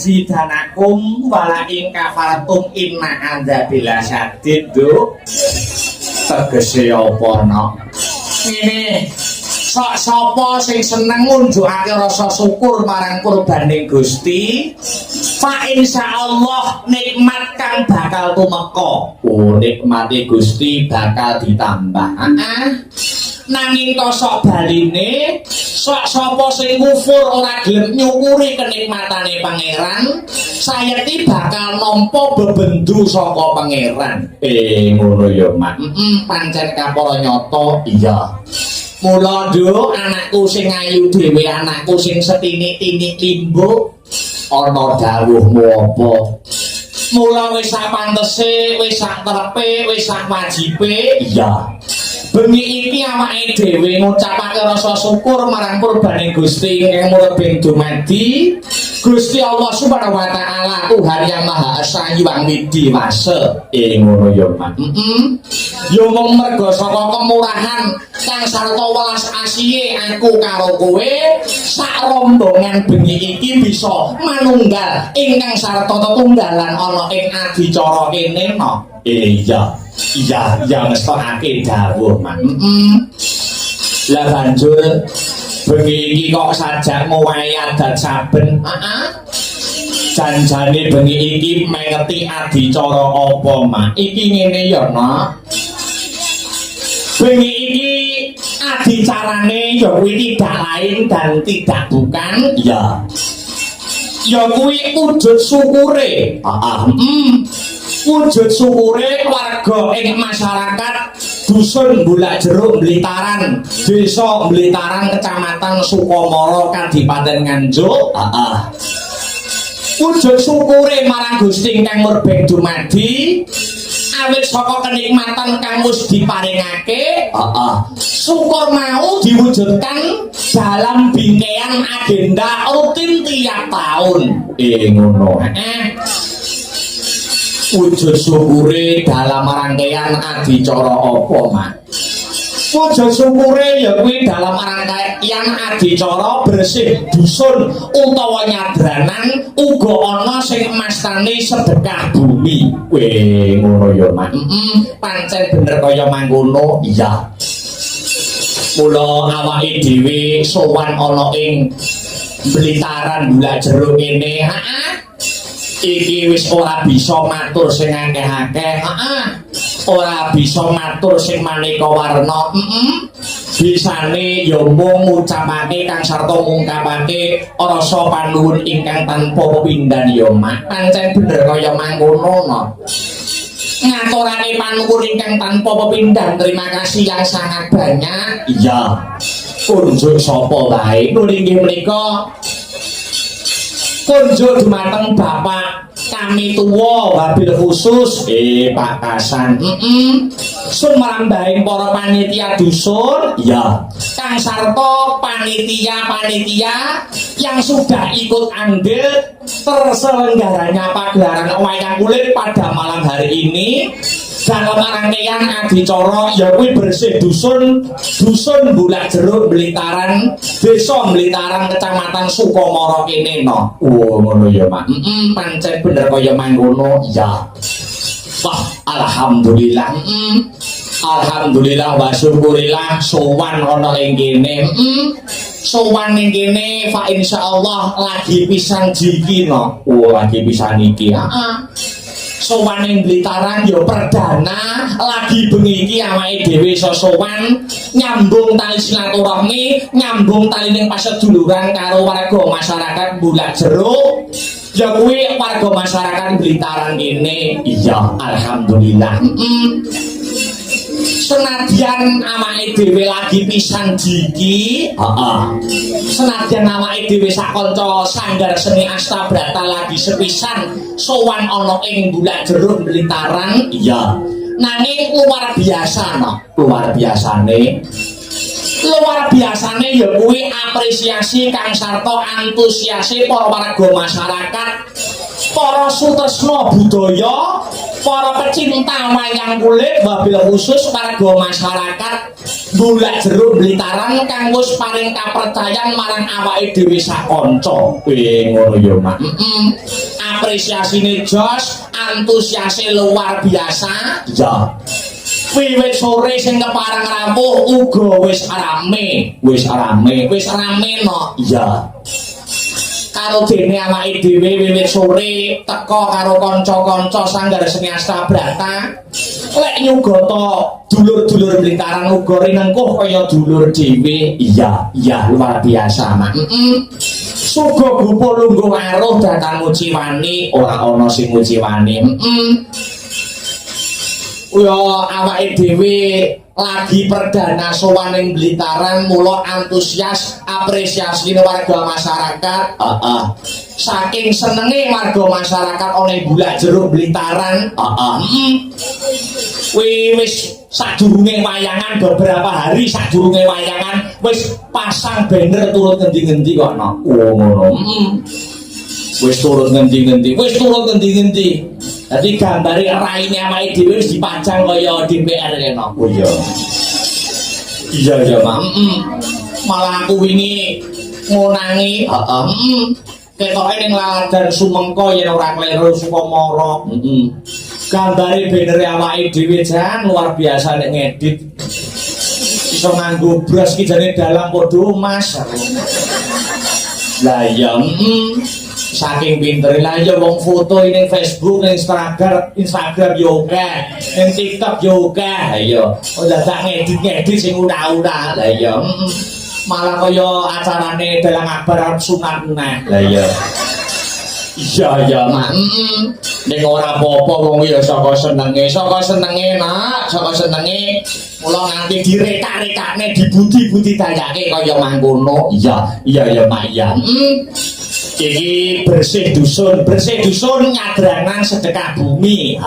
Zidanakum wala ing kafaratum inna anda bila syadid do tegese apa no ini sapa sing seneng ngunjukake rasa syukur marang kurbaning Gusti fa insyaallah nikmat kang bakal tumeka nikmate Gusti bakal ditambah nanging tosok baline sapa sing kufur ora gelem nyukuri kenikmatane pangeran sayekti bakal nampa bebendu saka pangeran ngono ya mak pancen kapara nyata iya mula nduk anakku sing ayu dhewe anakku sing setini-tini limbuk ana dawuhmu apa? Mula wis sak pantese, wis sak trepe, wis sak wajibe. Iya. Bengi iki awake dhewe ngucapake rasa syukur marang purbane Gusti ingkang murebing dumadi Gusti Allah Subhanahu wa taala Tuhan yang Maha Esa Hyang Widiwasa. Ngono ya, Mas. Ya mung merga saka kemurahan kang sarta welas asihe aku karo kowe sak rombongan bengi iki bisa manunggal ingkang sarta tetunggalan ana ing adicara kene no. Iya ngesthokake dawuh, Mas. Lah banjur bengi iki kok sajak ngowahi adat saben. Janjane bengi iki mengeti adicara apa, Mas? Iki ngene ya, Nak. Bengi iki adicarane ya kuwi tidak lain dan tidak bukan ya kuwi wujud syukure. Wujud syukure warga ing masyarakat dusun Bulak Jeruk Blitaran, desa Blitaran, kecamatan Sukomoro, Kadipaten Nganjuk. Wujud syukure marang Gusti ingkang murbeng dumadi awit saka kenikmatan kang wis diparingake. Syukur mau diwujudkan dalam bingkaian agenda rutin tiap tahun. Ngono. Wujud syukure dalam rangkaian adicara apa, Mas? Wujud syukure ya kuwi dalam rangkaian adicara bersih dusun utawa nyadranan uga ana sing mastani sedekah bumi. Ngono ya, Mas. Pancen bener kaya mangkono. Iya. Mula awake dhewe sowan ana ing Blitaran Bulak Jeruk kene. Iki wis ora bisa matur sing akeh-akeh. Ora bisa matur sing maneka warna. Bisane ya mung ngucapake kang sarta ngungkapake rasa panuwun ingkang tanpa pindhan ya, Mak. Pancen bener kaya mangkono no. Ngaturake panuwun ingkang tanpa pepindhan, terima kasih yang sangat banyak. Iya. Kunjuk sapa wae nulinggi menika kunjuk dumateng Bapak kami tuwa wabil khusus Pak Kasan. Sun marambahing para panitia dusun kang sarta panitia yang sudah ikut andil terselenggaranya pagelaran wayang kulit pada malam hari ini dalam rangkaian adicara ya kuwi bersih dusun Bulak Jeruk Blitaran, desa Blitaran, kecamatan Sukomoro kene no. Ngono ya, Mak. Pancen bener kaya mangkono. Ya. Wah, alhamdulillah. Alhamdulillah wa syukurillah sowan ana ing kene. Sowan ning kene fa insyaallah lagi pisan jiki no. Lagi pisan iki. Sowan ning Blitaran ya perdana lagi bengi iki awake dhewe iso sowan nyambung tali silaturahmi, nyambung tali ning paseduluran karo warga masyarakat Bulak Jeruk. Ya kuwi warga masyarakat Blitaran kene. Iya, alhamdulillah. Senadyan awake dhewe lagi pisan jiki, senadyan awake dhewe sak kanca sanggar seni Astabrata lagi sepisan sowan ana ing Bulak Jeruk Blitaran. Iya. Nanging luar biasa no. Luar biasane ya kuwi apresiasi kang sarta antusiase para warga masyarakat, para sutresna budaya, para pecinta wayang kulit, wabil khusus warga masyarakat Bulak Jeruk Blitaran kang wis paring kapercayan marang awake dhewe sak kanca. Ngono ya, Mak. Apresiasine jos, antusiase luar biasa. Ya. Wiwit sore sing kepareng rampung uga wis rame no. Iya. Karo dene awake dhewe wiwit sore teka karo kanca-kanca sanggar seni Astabrata lek nyugata dulur-dulur Blitaran uga rinengkuh kaya dulur dhewe. Iya luar biasa, Mak. Suga gupa lungguh aruh datang muciwani ora ana sing muciwani. Ya awake dhewe lagi perdana sowan ning Blitaran mula antusias apresiasi warga masyarakat. Saking senenge warga masyarakat oleh bulak jeruk Blitaran. Wis sadurunge wayangan beberapa hari sadurunge wayangan wis pasang banner turut ngendi-ngendi kok no. Oh ngono. Wis turut ngendi-ngendi. Dadi gambare raine awake dhewe wis dipajang kaya DPR kene. Oh iya. Iya Mak. Malah aku wingi ngonangi, ketoke ning laladan Sumengko yen ora kleru Sukamara. Gambare banere awake dhewe jan luar biasa nek ngedit. Iso nganggo bras ki jane dalang padha Mas. Lah ya, saking pinter lah ya wong foto ning Facebook, ning Instagram yo akeh, ning TikTok yo akeh. Ayo, dadak ngedit sing ora-ora. Lah ya, malah kaya acarane dalang akbar sunat neh. Lah ya. Iya Mak. Ning ora apa-apa wong ya saka senenge nak, saka senenge mula nganti direka-rekane dibudi-budidayake kaya mangkono. Iya Mak ya. Iki bersih dusun nyadranan sedekah bumi.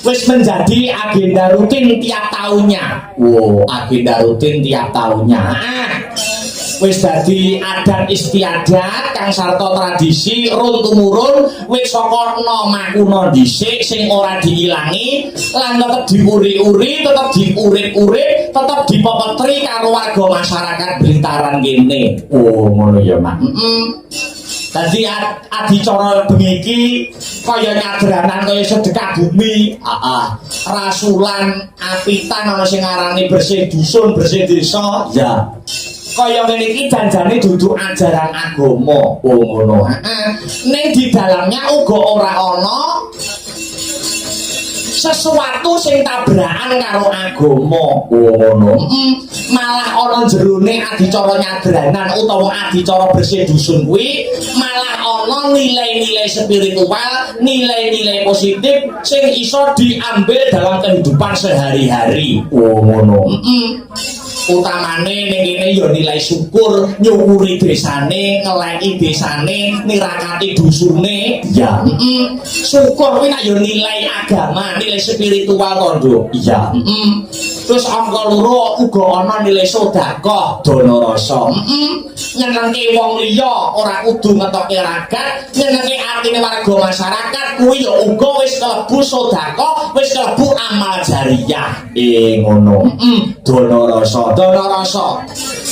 Wis menjadi agenda rutin tiap tahunnya. Agenda rutin tiap tahunnya. Wis dadi adat istiadat kang sarta tradisi run tumurun wis saka nama kuna dhisik sing ora diilangi lan tetep diuri-uri, tetep diurit-urit, tetep dipepetri karo warga masyarakat Blitaran kene. Oh ngono ya Mak. Dadi adicara bengi iki kaya nyadranan kaya sedekah bumi. Rasulan apitan ana sing ngarani bersih dusun, bersih desa. Ya. Kaya ngene iki janjane dudu ajaran agama. Oh ngono. Ning di dalamnya uga ora ana sesuatu sing tabrakan karo agama. Oh ngono. Malah ana jerone adicara nyadranan utawa adicara bersih dusun kuwi malah ana nilai-nilai spiritual, nilai-nilai positif sing iso diambil dalam kehidupan sehari-hari. Oh ngono. Utamane ning kene ya nilai syukur, nyukuri desane, ngeleki desane, nirakati dusune. Ya. Syukur kuwi nek ya nilai agama, nilai spiritual tondo. Iya. Terus angka loro uga ana nilai sedekah, dana rasa. Nyenengke wong liya ora kudu ngetoke ragat, nyenengke atine warga masyarakat kuwi ya uga wis kalebu sedekah, wis kalebu amal jariyah. Ngono. Dana rasa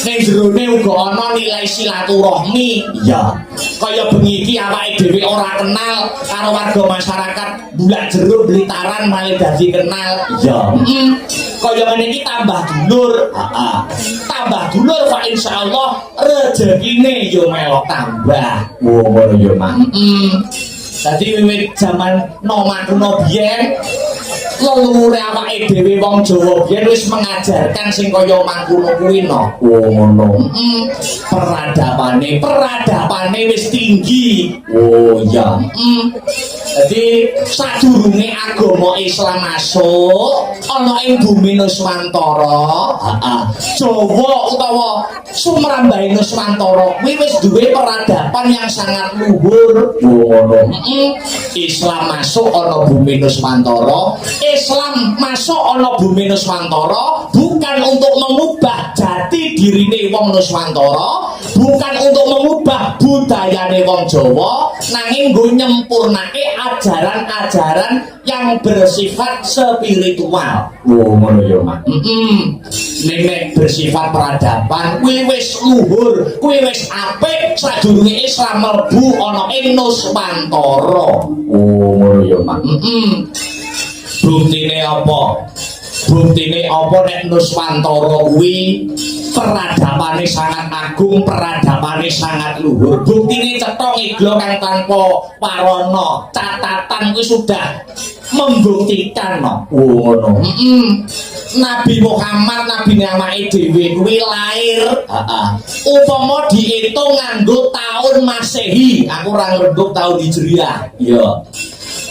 ning jerone uga ana nilai silaturahmi. Ya kaya bengi iki awake dhewe ora kenal karo warga masyarakat Bulak Jeruk Blitaran malah dadi kenal. Ya kaya ngene iki tambah dulur. Tambah dulur fa insyaallah rezekine yo melok tambah. Ngono yo Mak. Dadi wiwit jaman Noma kuno biyen leluhure awake dhewe wong Jawa biyen wis mengajarkan sing kaya mangkono kuwi no. Oh ngono. Peradabannya wis tinggi. Oh iya. Jadi sadurunge agama Islam masuk ana ing bumi Nuswantara, Jawa utawa sumrambahing Nuswantara kuwi wis duwe peradaban yang sangat luhur. Oh ngono. Islam masuk ana bumi Nuswantara, Islam masuk ana bumi Nuswantara bukan untuk mengubah jati dirine wong Nuswantara, bukan untuk mengubah budayane wong Jawa, nanging nggo nyempurnake ajaran-ajaran yang bersifat spiritual. Oh ngono ya Mak. Nek bersifat peradaban kuwi wis luhur, kuwi wis apik sadurunge Islam mlebu ana ing Nuswantara. Oh ngono ya Mak. Buktine apa? Buktine apa nek Nuswantara kuwi peradabane sangat agung, peradabane sangat luhur. Buktine cetha ngiglo kang tanpa warana, catatan kuwi sudah membuktikan no. Oh ngono. Nabi Muhammad, Nabi awake dhewe kuwi lair, upama diitung nganggo tahun Masehi, aku ora ngrembug tahun Hijriah. Ya.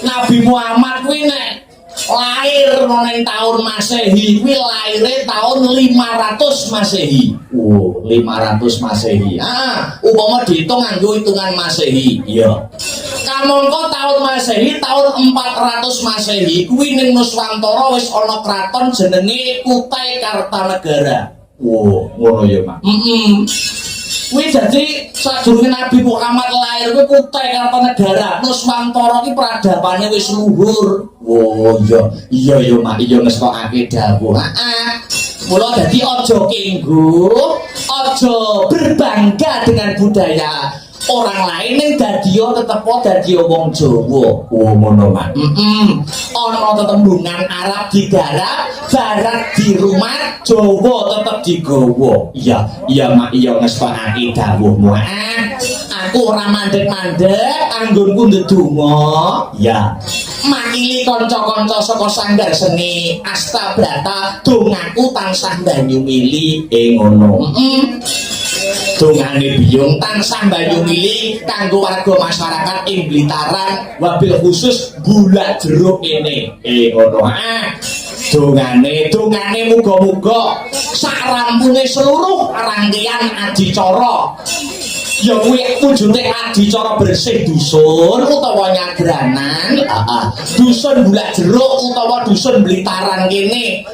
Nabi Muhammad kuwi nek lahir ning taun Masehi kuwi lahire taun 500 Masehi. 500 Masehi. Upama diitung nganggo hitungan Masehi. Iya. Kamangka taun Masehi taun 400 Masehi kuwi ning Nuswantara wis ana kraton jenenge Kutai Kartanegara. Ngono ya, Mak. Kuwi dadi sadurunge Nabi Muhammad lahir kuwi Kutai Kartanegara. Nuswantara ki peradabane wis luhur. Iya ya, Mak. Iya ngestokake dawuh. Mula dadi aja kenggu, aja berbangga dengan budaya orang lain yang dadiyo tetep dadiyo wong Jawa. Ngono, Mak. Ana tetembungan Arab digarap, barat di rumah, Jawa tetep digawa. Iya, Mak, iya ngestokake dawuhmu. Aku ora mandek-mandek, anggonku ndedonga. Ya. Makili kanca-kanca saka sanggar seni Astabrata, dongaku tansah banyu mili. Ngono. Dongane Biyung tansah banyu mili kanggo warga masyarakat ing Blitaran, wabil khusus Bulak Jeruk ini. Ngono. Dongane muga-muga sakrampune seluruh rangkaian adicara ya kuwi wujude adicara bersih dusun utawa nyagranan, dusun Bulak Jeruk utawa dusun Blitaran kene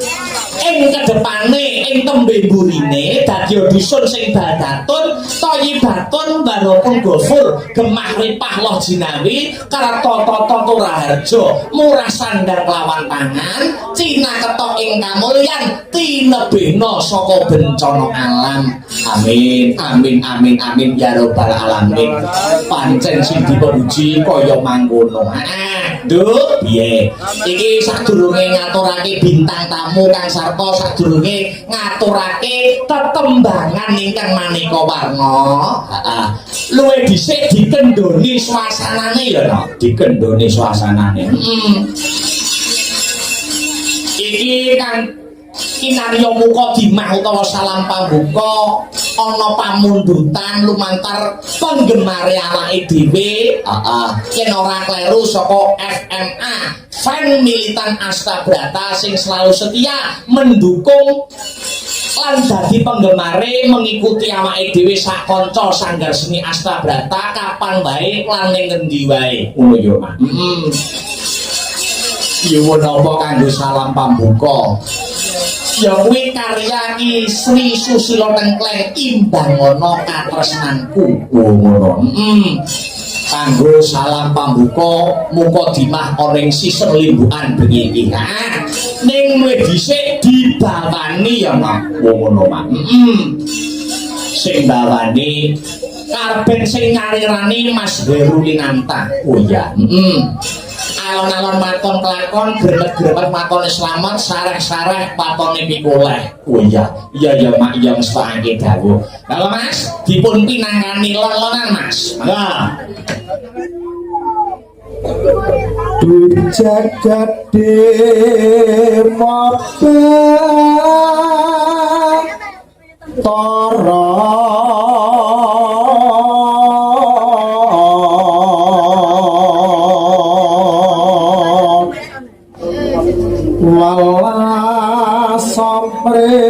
ing kedepane ing tembe mburine dadi dusun sing badatun thayyibatun barokun ghafur gemah ripah loh jinawi karata-tata Turaharja murah sandang lawan pangan Cina ketok ing kamulyan tinebena saka bencana alam. Amin ya rabbal alamin. Pancen sing dipuji kaya mangkono. Nduk piye iki sadurunge ngaturake bintang tamu Kang Sarto, sadurunge ngaturake tetembangan ingkang maneka warna, luwih dhisik dikendhoni suasanane ya no, dikendhoni suasanane. Iki kan kinarya mukadimah utawa salam pambuka ana pamundutan lumantar penggemare awake dhewe, yen ora kleru saka FMA fan militan Astabrata sing selalu setia mendukung lan dadi penggemare mengikuti awake dhewe sak kanca sanggar seni Astabrata kapan wae lan ning ngendi wae. Ngono yo, Mak. Nyuwun apa kanggo salam pambuka? Ya kuwi karya Ki Sri Susilo Nengkleng Imbangana Katresnanku. Ngono. Kanggo salam pambuka mukadimah ana ing sisih limbukan bengi iki. Ning luwih dhisik dibawani ya, Mak. Ngono, Mak. Sing bawani karben sing nyarirani Mas Heru Linanta. Oh iya. Alon-alon maton kelakon, gremet-gremet matone slamet, sareh-sareh patone pikoleh. Oh iya, Mak, iya mestake dawuh. Kalau Mas, dipun pinangkani lon-lonan, Mas. Mangga. Jagat demope tara wala sapring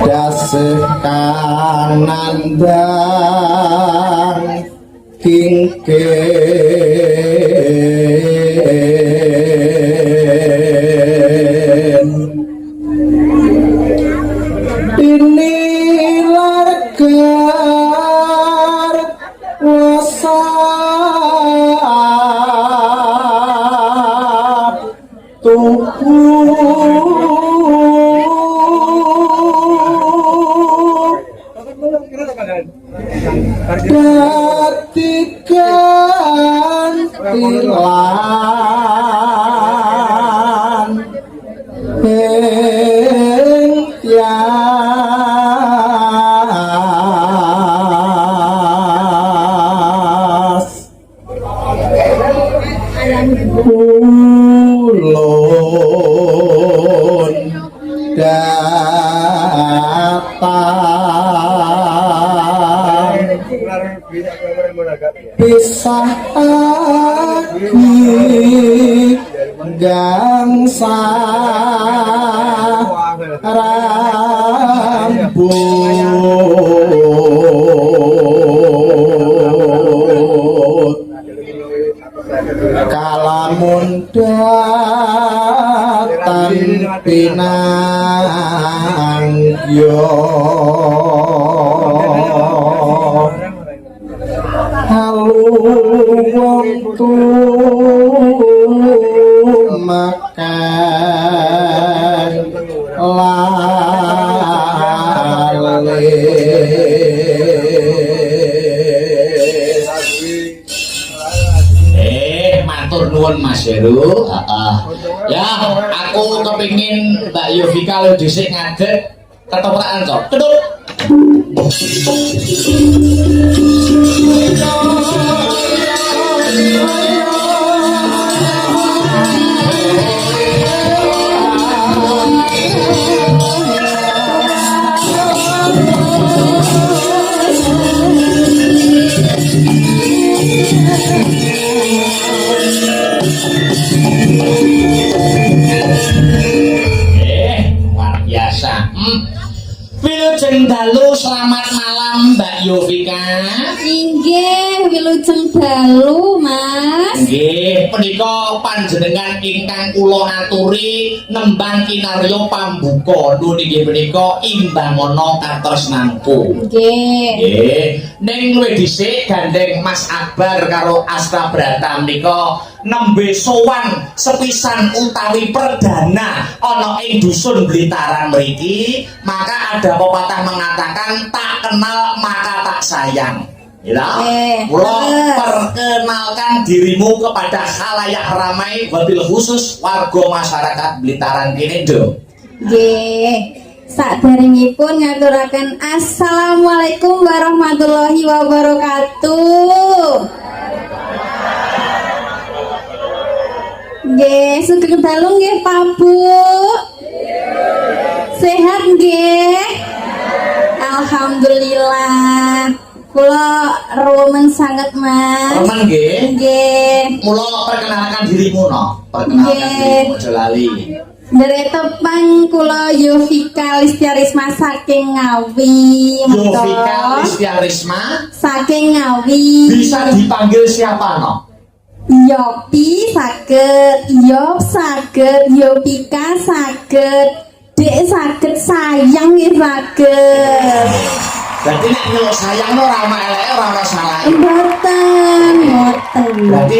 dasih kanandang kingken ini largar wasa datikan ilan ing tias ulun datang pisah gangsa rambut kalamun datan pinangyo halu wong makan lale matur nuwun Mas Heru. Ya, aku kepingin Mbak Yovika lo dhisik ngadeg ketoprakan kok. Keduk. Luar biasa. Wilujeng dalu, selamat malam Mbak Yovika. Inggih, wilujeng dalu, Mas. Nggih, menika panjenengan ingkang kula aturi nembang kinarya pambuka nggih menika Imbangana katresnanku. Nggih. Nggih, ning luwih dhisik gandeng Mas Akbar karo Astabrata menika nembe sowan sepisan utawi perdana ana ing dusun Blitaran mriki, maka ada pepatah mengatakan tak kenal maka tak sayang. Ya, kula perkenalkan dirimu kepada khalayak ramai wabil khusus warga masyarakat Blitaran kene, Do. Nggih. Saderengipun ngaturaken assalamualaikum warahmatullahi wabarakatuh. Nggih, sugeng dalu nggih Pak Bu. Sehat nggih? Alhamdulillah. Kula rumen sanget, Mas. Remen nggih. Nggih. Mula perkenalkan dirimu no. Perkenalkan Nggih. dirimu aja lali. Dari tepang kula Yovika Listiarisma saking Ngawi. Yovika Listiarisma Saking Ngawi. bisa dipanggil siapa no? Yopi saged, Yop saged, Yovika saged, Dek saged, sayang nggih saged. Berarti nek nyeluk sayang ora ana eleke ora ana salahe. Mboten, mboten. Berarti